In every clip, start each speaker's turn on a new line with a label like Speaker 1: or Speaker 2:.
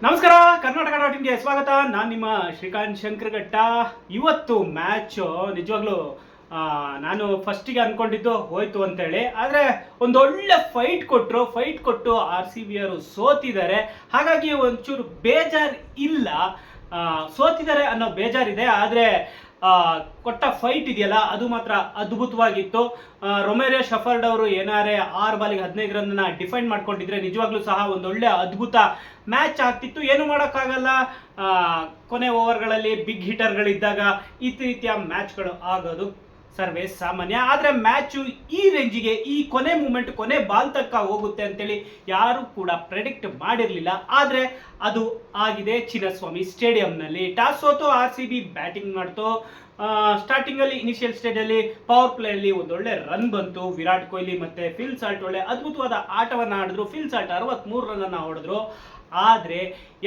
Speaker 1: ನಮಸ್ಕಾರ, ಕರ್ನಾಟಕ ಡಾಟ್ ಇನ್ಗೆ ಸ್ವಾಗತ. ನಾನು ನಿಮ್ಮ ಶ್ರೀಕಾಂತ್ ಶಂಕರಘಟ್ಟ. ಇವತ್ತು ಮ್ಯಾಚ್ ನಿಜವಾಗ್ಲೂ ನಾನು ಫಸ್ಟಿಗೆ ಅನ್ಕೊಂಡಿದ್ದು ಹೋಯ್ತು ಅಂತೇಳಿ, ಆದರೆ ಒಂದೊಳ್ಳೆ ಫೈಟ್ ಕೊಟ್ಟು ಆರ್ ಸಿ ಬಿ ಅವರು ಸೋತಿದ್ದಾರೆ. ಹಾಗಾಗಿ ಒಂಚೂರು ಬೇಜಾರು ಇಲ್ಲ, ಸೋತಿದ್ದಾರೆ ಅನ್ನೋ ಬೇಜಾರಿದೆ. ಆದರೆ ಕೊಟ್ಟ ಫೈಟ್ ಇದೆಯಲ್ಲ ಅದು ಮಾತ್ರ ಅದ್ಭುತವಾಗಿತ್ತು. ರೊಮೇರಿಯೋ ಶಫರ್ಡ್ ಅವರು ಏನಾರೆ 6 ಬಾಲಿಗೆ 15 ರನ್ನ ಡಿಫೆಂಡ್ ಮಾಡ್ಕೊಂಡಿದ್ರೆ ನಿಜವಾಗ್ಲೂ ಸಹ ಒಂದೊಳ್ಳೆ ಅದ್ಭುತ ಮ್ಯಾಚ್ ಆಗ್ತಿತ್ತು. ಏನು ಮಾಡೋಕ್ಕಾಗಲ್ಲ, ಕೊನೆ ಓವರ್ಗಳಲ್ಲಿ ಬಿಗ್ ಹಿಟರ್ಗಳಿದ್ದಾಗ ಈ ರೀತಿಯ ಮ್ಯಾಚ್ಗಳು ಆಗೋದು ಸರ್ವೇ ಸಾಮಾನ್ಯ. ಆದರೆ ಮ್ಯಾಚು ಈ ರೇಂಜಿಗೆ, ಈ ಕೊನೆ ಮೂಮೆಂಟ್, ಕೊನೆ ಬಾಲ್ ತನಕ ಹೋಗುತ್ತೆ ಅಂತೇಳಿ ಯಾರು ಕೂಡ ಪ್ರೆಡಿಕ್ಟ್ ಮಾಡಿರಲಿಲ್ಲ. ಆದರೆ ಅದು ಆಗಿದೆ ಚಿನ್ನಸ್ವಾಮಿ ಸ್ಟೇಡಿಯಂನಲ್ಲಿ. ಟಾಸ್ ಸೋತು ಆರ್ ಸಿ ಬಿ ಬ್ಯಾಟಿಂಗ್ ಮಾಡ್ತು. ಸ್ಟಾರ್ಟಿಂಗಲ್ಲಿ ಇನಿಷಿಯಲ್ ಸ್ಟೇಜಲ್ಲಿ ಪವರ್ ಪ್ಲೇಯಲ್ಲಿ ಒಂದೊಳ್ಳೆ ರನ್ ಬಂತು. ವಿರಾಟ್ ಕೊಹ್ಲಿ ಮತ್ತೆ ಫಿಲ್ ಸಾಲ್ಟ್ ಒಳ್ಳೆ ಅದ್ಭುತವಾದ ಆಟವನ್ನು ಆಡಿದ್ರು. ಫಿಲ್ ಸಾಲ್ಟ್ 63 ರನ್ನನ್ನು ಹೊಡೆದ್ರು. ಆದರೆ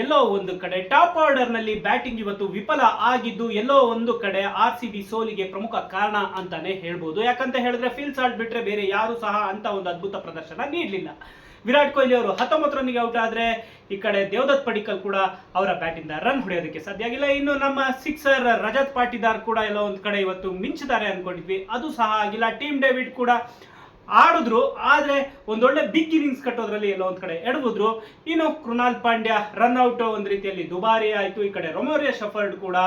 Speaker 1: ಎಲ್ಲೋ ಒಂದು ಕಡೆ ಟಾಪ್ ಆರ್ಡರ್ನಲ್ಲಿ ಬ್ಯಾಟಿಂಗ್ ಇವತ್ತು ವಿಫಲ ಆಗಿದ್ದು ಎಲ್ಲೋ ಒಂದು ಕಡೆ ಆರ್ ಸಿ ಬಿ ಸೋಲಿಗೆ ಪ್ರಮುಖ ಕಾರಣ ಅಂತಾನೆ ಹೇಳ್ಬೋದು. ಯಾಕಂತ ಹೇಳಿದ್ರೆ ಫಿಲ್ ಸಾಲ್ಟ್ ಬಿಟ್ರೆ ಬೇರೆ ಯಾರು ಸಹ ಅಂತ ಒಂದು ಅದ್ಭುತ ಪ್ರದರ್ಶನ ನೀಡಲಿಲ್ಲ. ವಿರಾಟ್ ಕೊಹ್ಲಿ ಅವರು 19 ರನ್ನಿಗೆ ಔಟ್ ಆದ್ರೆ ಈ ಕಡೆ ದೇವದತ್ ಪಡಿಕ್ಕಲ್ ಕೂಡ ಅವರ ಬ್ಯಾಟಿಂದ ರನ್ ಹೊಡೆಯೋದಕ್ಕೆ ಸಾಧ್ಯ ಆಗಿಲ್ಲ. ಇನ್ನು ನಮ್ಮ ಸಿಕ್ಸರ್ ರಜತ್ ಪಾಟಿದಾರ್ ಕೂಡ ಎಲ್ಲೋ ಒಂದು ಕಡೆ ಇವತ್ತು ಮಿಂಚಿದ್ದಾರೆ ಅನ್ಕೊಂಡಿದ್ವಿ, ಅದು ಸಹ ಆಗಿಲ್ಲ. ಟೀಮ್ ಡೇವಿಡ್ ಕೂಡ ಆಡಿದ್ರು, ಆದರೆ ಒಂದೊಳ್ಳೆ ಬಿಗ್ ಇನ್ನಿಂಗ್ಸ್ ಕಟ್ಟೋದ್ರಲ್ಲಿ ಎಲ್ಲೋ ಒಂದು ಕಡೆ ಎಡವಿದ್ರು. ಇನ್ನು ಕೃಣಾಲ್ ಪಾಂಡ್ಯ ರನ್ಔಟ್ ಒಂದು ರೀತಿಯಲ್ಲಿ ದುಬಾರಿ ಆಯಿತು. ಈ ಕಡೆ ರೊಮೇರಿಯೋ ಶಫರ್ಡ್ ಕೂಡ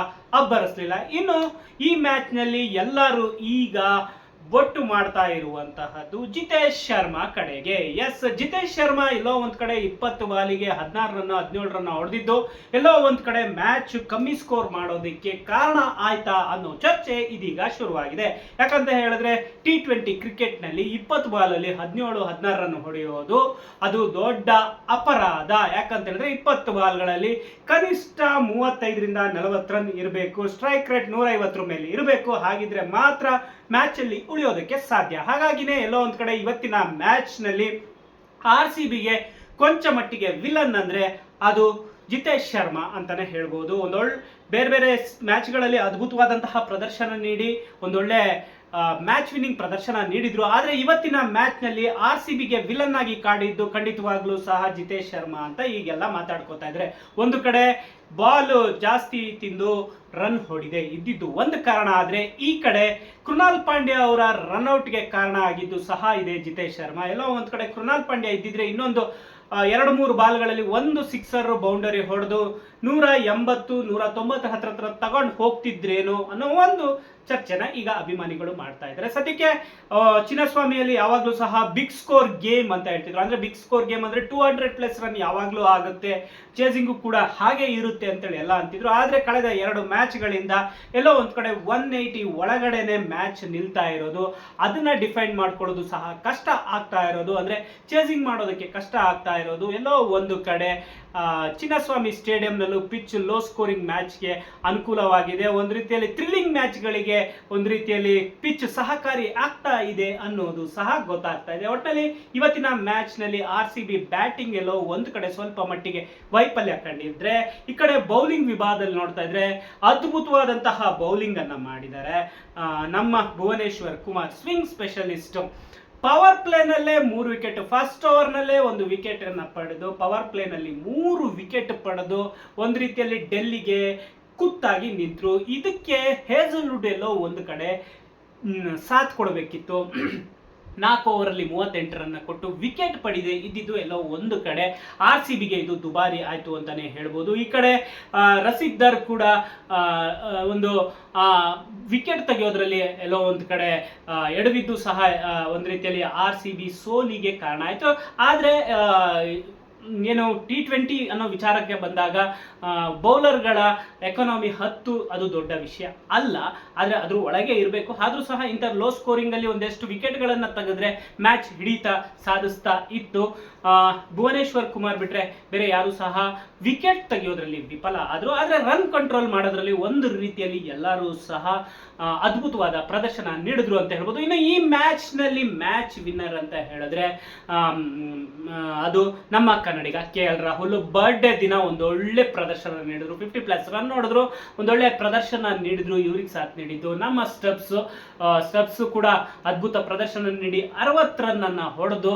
Speaker 1: ಅಬ್ಬರಿಸಲಿಲ್ಲ. ಇನ್ನು ಈ ಮ್ಯಾಚ್ನಲ್ಲಿ ಎಲ್ಲರೂ ಈಗ ಬೊಟ್ಟು ಮಾಡ್ತಾ ಇರುವಂತಹದ್ದು ಜಿತೇಶ್ ಶರ್ಮಾ ಕಡೆಗೆ. ಎಸ್, ಜಿತೇಶ್ ಶರ್ಮಾ ಎಲ್ಲೋ ಒಂದ್ ಕಡೆ 20 ಬಾಲಿಗೆ 16 ರನ್ 17 ರನ್ ಹೊಡೆದಿದ್ದು ಎಲ್ಲೋ ಒಂದ್ ಕಡೆ ಮ್ಯಾಚ್ ಕಮ್ಮಿ ಸ್ಕೋರ್ ಮಾಡೋದಕ್ಕೆ ಕಾರಣ ಆಯ್ತಾ ಅನ್ನೋ ಚರ್ಚೆ ಇದೀಗ ಶುರುವಾಗಿದೆ. ಯಾಕಂತ ಹೇಳಿದ್ರೆ T20 ಕ್ರಿಕೆಟ್ ನಲ್ಲಿ 20 ಬಾಲಲ್ಲಿ 17-16 ರನ್ ಹೊಡೆಯೋದು ಅದು ದೊಡ್ಡ ಅಪರಾಧ. ಯಾಕಂತ ಹೇಳಿದ್ರೆ 20 ಬಾಲ್ಗಳಲ್ಲಿ ಕನಿಷ್ಠ 35ರಿಂದ 40 ರನ್ ಇರಬೇಕು. ಸ್ಟ್ರೈಕ್ ರೇಟ್ 150 ಮೇಲೆ ಇರಬೇಕು. ಹಾಗಿದ್ರೆ ಮಾತ್ರ ಮ್ಯಾಚ್ ಅಲ್ಲಿ ಉಳಿಯೋದಕ್ಕೆ ಸಾಧ್ಯ. ಹಾಗಾಗಿನೇ ಎಲ್ಲೋ ಒಂದ್ ಕಡೆ ಇವತ್ತಿನ ಮ್ಯಾಚ್ ನಲ್ಲಿ ಆರ್ ಸಿ ಬಿಗೆ ಕೊಂಚ ಮಟ್ಟಿಗೆ ವಿಲನ್ ಅಂದ್ರೆ ಅದು ಜಿತೇಶ್ ಶರ್ಮಾ ಅಂತಾನೆ ಹೇಳ್ಬೋದು. ಒಂದೊಳ್ಳೆ ಬೇರೆ ಬೇರೆ ಮ್ಯಾಚ್ಗಳಲ್ಲಿ ಅದ್ಭುತವಾದಂತಹ ಪ್ರದರ್ಶನ ನೀಡಿ ಒಂದೊಳ್ಳೆ ಮ್ಯಾಚ್ ವಿನ್ನಿಂಗ್ ಪ್ರದರ್ಶನ ನೀಡಿದ್ರು. ಆದರೆ ಇವತ್ತಿನ ಮ್ಯಾಚ್ ನಲ್ಲಿ ಆರ್ ಸಿ ಬಿಗೆ ವಿಲನ್ ಆಗಿ ಕಾಡಿದ್ದು ಖಂಡಿತವಾಗ್ಲೂ ಸಹ ಜಿತೇಶ್ ಶರ್ಮಾ ಅಂತ ಈಗೆಲ್ಲ ಮಾತಾಡ್ಕೋತಾ ಇದ್ರೆ. ಒಂದು ಕಡೆ ಬಾಲ್ ಜಾಸ್ತಿ ತಿಂದು ರನ್ ಹೊಡಿದೆ ಇದ್ದಿದ್ದು ಒಂದು ಕಾರಣ, ಆದ್ರೆ ಈ ಕಡೆ ಕೃಣಾಲ್ ಪಾಂಡ್ಯ ಅವರ ರನ್ಔಟ್ಗೆ ಕಾರಣ ಆಗಿದ್ದು ಸಹ ಇದೆ ಜಿತೇಶ್ ಶರ್ಮಾ. ಎಲ್ಲೋ ಒಂದ್ ಕಡೆ ಕೃಣಾಲ್ ಪಾಂಡ್ಯ ಇದ್ದಿದ್ರೆ ಇನ್ನೊಂದು 2-3 ಬಾಲ್ಗಳಲ್ಲಿ ಒಂದು ಸಿಕ್ಸರ್ ಬೌಂಡರಿ ಹೊಡೆದು 180-190 ಹತ್ರ ತಗೊಂಡು ಹೋಗ್ತಿದ್ರೇನು ಅನ್ನೋ ಒಂದು ಚರ್ಚೆನ ಈಗ ಅಭಿಮಾನಿಗಳು ಮಾಡ್ತಾ ಇದ್ದಾರೆ. ಸದ್ಯಕ್ಕೆ ಚಿನ್ನಸ್ವಾಮಿಯಲ್ಲಿ ಯಾವಾಗ್ಲೂ ಸಹ ಬಿಗ್ ಸ್ಕೋರ್ ಗೇಮ್ ಅಂತ ಹೇಳ್ತಿದ್ರು. ಅಂದ್ರೆ ಬಿಗ್ ಸ್ಕೋರ್ ಗೇಮ್ ಅಂದ್ರೆ 200+ ರನ್ ಯಾವಾಗ್ಲೂ ಆಗುತ್ತೆ, ಚೇಸಿಂಗು ಕೂಡ ಹಾಗೆ ಇರುತ್ತೆ ಅಂತೇಳಿ ಎಲ್ಲ ಅಂತಿದ್ರು. ಆದ್ರೆ ಕಳೆದ 2 ಮ್ಯಾಚ್ಗಳಿಂದ ಎಲ್ಲೋ ಒಂದ್ ಕಡೆ 180 ಒಳಗಡೆನೆ ಮ್ಯಾಚ್ ನಿಲ್ತಾ ಇರೋದು, ಅದನ್ನ ಡಿಫೈಂಡ್ ಮಾಡ್ಕೊಳ್ಳೋದು ಸಹ ಕಷ್ಟ ಆಗ್ತಾ ಇರೋದು, ಅಂದ್ರೆ ಚೇಸಿಂಗ್ ಮಾಡೋದಕ್ಕೆ ಕಷ್ಟ ಆಗ್ತಾ ಇರೋದು ಎಲ್ಲೋ ಒಂದು ಕಡೆ ಚಿನ್ನಸ್ವಾಮಿ ಸ್ಟೇಡಿಯಂನಲ್ಲೂ ಪಿಚ್ ಲೋ ಸ್ಕೋರಿಂಗ್ ಮ್ಯಾಚ್ಗೆ ಅನುಕೂಲವಾಗಿದೆ. ಒಂದು ರೀತಿಯಲ್ಲಿ ಥ್ರಿಲ್ಲಿಂಗ್ ಮ್ಯಾಚ್ಗಳಿಗೆ ಒಂದು ರೀತಿಯಲ್ಲಿ ಪಿಚ್ ಸಹಕಾರಿ ಆಗ್ತಾ ಇದೆ ಅನ್ನೋದು ಸಹ ಗೊತ್ತಾಗ್ತಾ ಇದೆ. ಒಟ್ಟಿನಲ್ಲಿ ಇವತ್ತಿನ ಮ್ಯಾಚ್ ನಲ್ಲಿ ಆರ್ ಸಿ ಬಿ ಬ್ಯಾಟಿಂಗ್ ಎಲ್ಲೋ ಒಂದು ಕಡೆ ಸ್ವಲ್ಪ ಮಟ್ಟಿಗೆ ವೈಫಲ್ಯ ಕಂಡಿದ್ರೆ, ಈ ಕಡೆ ಬೌಲಿಂಗ್ ವಿಭಾಗದಲ್ಲಿ ನೋಡ್ತಾ ಇದ್ರೆ ಅದ್ಭುತವಾದಂತಹ ಬೌಲಿಂಗ್ ಅನ್ನ ಮಾಡಿದ್ದಾರೆ ನಮ್ಮ Bhuvneshwar Kumar, swing specialist. Power ಪ್ಲೇನಲ್ಲೇ 3 ವಿಕೆಟ್, ಫಸ್ಟ್ ಓವರ್ ನಲ್ಲೇ 1 ವಿಕೆಟ್ ಅನ್ನ ಪಡೆದು ಪವರ್ ಪ್ಲೇನಲ್ಲಿ 3 ವಿಕೆಟ್ ಪಡೆದು ಒಂದು ರೀತಿಯಲ್ಲಿ ಡೆಲ್ಲಿಗೆ ಕುತ್ತಾಗಿ ನಿಂತರು. ಇದಕ್ಕೆ ಹೇಸಲ್ವುಡ್ ಎಲ್ಲೋ ಒಂದು ಕಡೆ ಸಾಥ್ ಕೊಡಬೇಕಿತ್ತು. 4 ಓವರಲ್ಲಿ 38 ರನ್ ಕೊಟ್ಟು ವಿಕೆಟ್ ಪಡೆದೆ ಇದ್ದಿದ್ದು ಎಲ್ಲೋ ಒಂದು ಕಡೆ ಆರ್ ಸಿ ಬಿಗೆ ಇದು ದುಬಾರಿ ಆಯ್ತು ಅಂತಾನೆ ಹೇಳ್ಬೋದು. ಈ ಕಡೆ ರಸಿಕ್ದಾರ್ ಕೂಡ ಒಂದು ವಿಕೆಟ್ ತೆಗೆಯೋದ್ರಲ್ಲಿ ಎಲ್ಲೋ ಒಂದು ಕಡೆ ಎಡವಿದ್ದು ಸಹ ಒಂದು ರೀತಿಯಲ್ಲಿ ಆರ್ ಸಿ ಬಿ ಸೋಲಿಗೆ ಕಾರಣ ಆಯ್ತು. ಆದ್ರೆ ಏನು T20 ಅನ್ನೋ ವಿಚಾರಕ್ಕೆ ಬಂದಾಗ ಬೌಲರ್ಗಳ ಎಕಾನಮಿ 10 ಅದು ದೊಡ್ಡ ವಿಷಯ ಅಲ್ಲ, ಆದರೆ ಅದ್ರ ಒಳಗೆ ಇರಬೇಕು. ಆದ್ರೂ ಸಹ ಇಂಥ ಲೋ ಸ್ಕೋರಿಂಗ್ ಅಲ್ಲಿ ಒಂದಷ್ಟು ವಿಕೆಟ್ಗಳನ್ನು ತೆಗೆದ್ರೆ ಮ್ಯಾಚ್ ಹಿಡಿತ ಸಾಧಿಸ್ತಾ ಇತ್ತು. ಭುವನೇಶ್ವರ್ ಕುಮಾರ್ ಬಿಟ್ರೆ ಬೇರೆ ಯಾರು ಸಹ ವಿಕೆಟ್ ತೆಗೆಯೋದ್ರಲ್ಲಿ ವಿಫಲ ಆದ್ರು. ಆದರೆ ರನ್ ಕಂಟ್ರೋಲ್ ಮಾಡೋದ್ರಲ್ಲಿ ಒಂದು ರೀತಿಯಲ್ಲಿ ಎಲ್ಲರೂ ಸಹ ಅದ್ಭುತವಾದ ಪ್ರದರ್ಶನ ನೀಡಿದ್ರು ಅಂತ ಹೇಳ್ಬೋದು. ಇನ್ನು ಈ ಮ್ಯಾಚ್ ನಲ್ಲಿ ಮ್ಯಾಚ್ ವಿನ್ನರ್ ಅಂತ ಹೇಳಿದ್ರೆ ಅದು ನಮ್ಮ ಕನ್ನಡಿಗ KL ರಾಹುಲ್ ಬರ್ಡೇ ದಿನ ಒಂದೊಳ್ಳೆ ಪ್ರದರ್ಶನ ನೀಡಿದ್ರು, 50+ ರನ್ ನೋಡಿದ್ರು, ಒಂದೊಳ್ಳೆ ಪ್ರದರ್ಶನ ನೀಡಿದ್ರು. ಇವ್ರಿಗೆ ಸಾಥ್ ನೀಡಿದ್ದು ನಮ್ಮ ಸ್ಟಬ್ಸ್ ಕೂಡ ಅದ್ಭುತ ಪ್ರದರ್ಶನ ನೀಡಿ 60 ರನ್ ಅನ್ನ ಹೊಡೆದು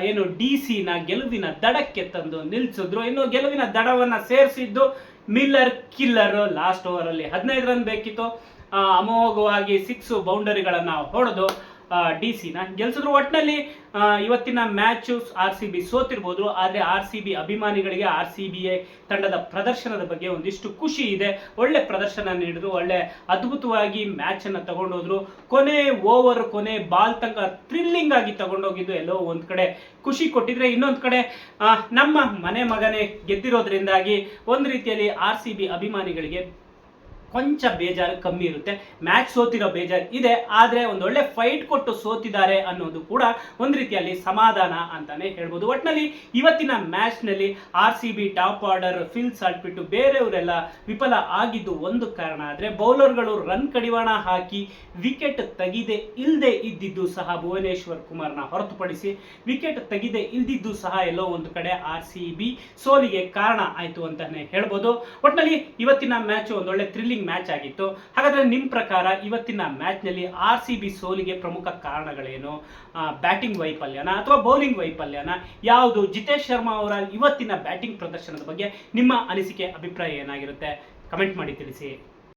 Speaker 1: ಏನು DC ನ ಗೆಲುವಿನ ದಡಕ್ಕೆ ತಂದು ನಿಲ್ಸಿದ್ರು. ಇನ್ನು ಗೆಲುವಿನ ದಡವನ್ನ ಸೇರಿಸಿದ್ದು ಮಿಲ್ಲರ್ ಕಿಲ್ಲರ್. ಲಾಸ್ಟ್ ಓವರ್ ಅಲ್ಲಿ 15 ರನ್ ಬೇಕಿತ್ತು, ಅಮೋಘವಾಗಿ 6 ಬೌಂಡರಿಗಳನ್ನ ಹೊಡೆದು DC ನ ಗೆಲ್ಸಿದ್ರು. ಒಟ್ಟಿನಲ್ಲಿ ಇವತ್ತಿನ ಮ್ಯಾಚ್ RCB ಸೋತಿರ್ಬೋದು, ಆದ್ರೆ RCB ಅಭಿಮಾನಿಗಳಿಗೆ RCB ತಂಡದ ಪ್ರದರ್ಶನದ ಬಗ್ಗೆ ಒಂದಿಷ್ಟು ಖುಷಿ ಇದೆ. ಒಳ್ಳೆ ಪ್ರದರ್ಶನ ನೀಡಿದ್ರು, ಒಳ್ಳೆ ಅದ್ಭುತವಾಗಿ ಮ್ಯಾಚ್ ಅನ್ನ ತಗೊಂಡೋದ್ರು. ಕೊನೆ ಓವರ್, ಕೊನೆ ಬಾಲ್ ತನಕ ಥ್ರಿಲ್ಲಿಂಗ್ ಆಗಿ ತಗೊಂಡೋಗಿದ್ದು ಎಲ್ಲೋ ಒಂದ್ ಕಡೆ ಖುಷಿ ಕೊಟ್ಟಿದ್ರೆ, ಇನ್ನೊಂದ್ ಕಡೆ ನಮ್ಮ ಮನೆ ಮಗನೇ ಗೆದ್ದಿರೋದ್ರಿಂದಾಗಿ ಒಂದ್ ರೀತಿಯಲ್ಲಿ RCB ಅಭಿಮಾನಿಗಳಿಗೆ ಕೊಂಚ ಬೇಜಾರು ಕಮ್ಮಿ ಇರುತ್ತೆ. ಮ್ಯಾಚ್ ಸೋತಿರೋ ಬೇಜಾರು ಇದೆ, ಆದ್ರೆ ಒಂದೊಳ್ಳೆ ಫೈಟ್ ಕೊಟ್ಟು ಸೋತಿದ್ದಾರೆ ಅನ್ನೋದು ಕೂಡ ಒಂದ್ ರೀತಿಯಲ್ಲಿ ಸಮಾಧಾನ ಅಂತಾನೆ ಹೇಳ್ಬೋದು. ಒಟ್ಟಿನಲ್ಲಿ ಇವತ್ತಿನ ಮ್ಯಾಚ್ ನಲ್ಲಿ RCB top order Phil Salt ಬಿಟ್ಟು ಬೇರೆಯವರೆಲ್ಲ ವಿಫಲ ಆಗಿದ್ದು ಒಂದು ಕಾರಣ ಆದ್ರೆ, ಬೌಲರ್ಗಳು ರನ್ ಕಡಿವಾಣ ಹಾಕಿ ವಿಕೆಟ್ ತೆಗೆದೇ ಇಲ್ಲದೆ ಇದ್ದಿದ್ದು ಸಹ, ಭುವನೇಶ್ವರ್ ಕುಮಾರ್ನ ಹೊರತುಪಡಿಸಿ ವಿಕೆಟ್ ತೆಗೆದೇ ಇಲ್ದಿದ್ದು ಸಹ ಎಲ್ಲೋ ಒಂದು ಕಡೆ RCB ಸೋಲಿಗೆ ಕಾರಣ ಆಯ್ತು ಅಂತಾನೆ ಹೇಳ್ಬೋದು. ಒಟ್ಟಿನಲ್ಲಿ ಇವತ್ತಿನ ಮ್ಯಾಚ್ ಒಂದೊಳ್ಳೆ ಥ್ರಿಲ್ಲಿಂಗ್ ಮ್ಯಾಚ್ ಆಗಿತ್ತು. ಹಾಗಾದ್ರೆ ನಿಮ್ ಪ್ರಕಾರ ಇವತ್ತಿನ ಮ್ಯಾಚ್ ನಲ್ಲಿ RCB ಸೋಲಿಗೆ ಪ್ರಮುಖ ಕಾರಣಗಳೇನು? ಬ್ಯಾಟಿಂಗ್ ವೈಫಲ್ಯನ ಅಥವಾ ಬೌಲಿಂಗ್ ವೈಫಲ್ಯನ? ಯಾವುದು? ಜಿತೇಶ್ ಶರ್ಮಾ ಅವರ ಇವತ್ತಿನ ಬ್ಯಾಟಿಂಗ್ ಪ್ರದರ್ಶನದ ಬಗ್ಗೆ ನಿಮ್ಮ ಅನಿಸಿಕೆ, ಅಭಿಪ್ರಾಯ ಏನಾಗಿರುತ್ತೆ? ಕಮೆಂಟ್ ಮಾಡಿ ತಿಳಿಸಿ.